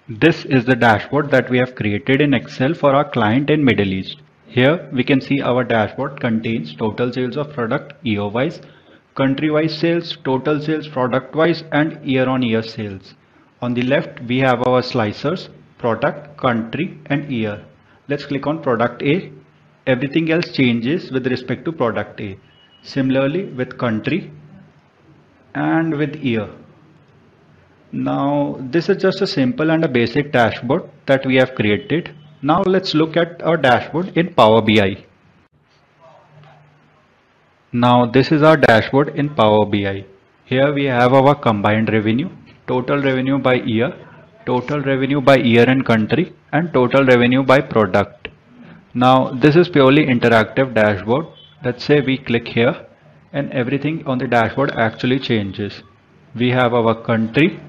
This is the dashboard that we have created in Excel for our client in Middle East. Here we can see our dashboard contains total sales of product year-wise, country-wise sales, total sales product-wise and year-on-year sales. On the left we have our slicers, product, country and year. Let's click on product A. Everything else changes with respect to product A. Similarly with country and with year. Now this is just a simple and a basic dashboard that we have created. Now let's look at our dashboard in Power BI. Now this is our dashboard in Power BI. Here we have our combined revenue, total revenue by year, total revenue by year and country and total revenue by product. Now this is purely interactive dashboard. Let's say we click here and everything on the dashboard actually changes. We have our country,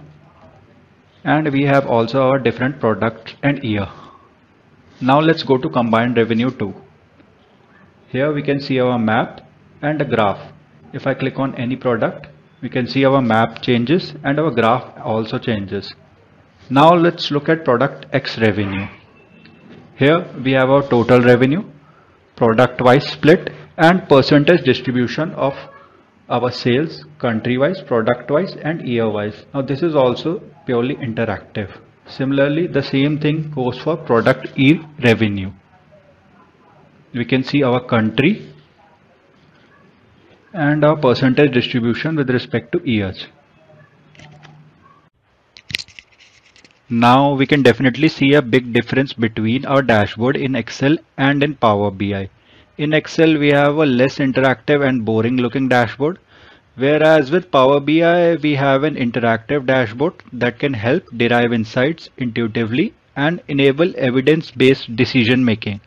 and we have also our different products and year. Now let's go to combined revenue 2. Here we can see our map and a graph. If I click on any product, we can see our map changes and our graph also changes. Now let's look at product X revenue. Here we have our total revenue, product wise split and percentage distribution of our sales country wise, product wise and year wise. Now this is also purely interactive. Similarly, the same thing goes for product E revenue. We can see our country and our percentage distribution with respect to years. Now we can definitely see a big difference between our dashboard in Excel and in Power BI. In Excel we have a less interactive and boring looking dashboard, whereas with Power BI we have an interactive dashboard that can help derive insights intuitively and enable evidence-based decision making.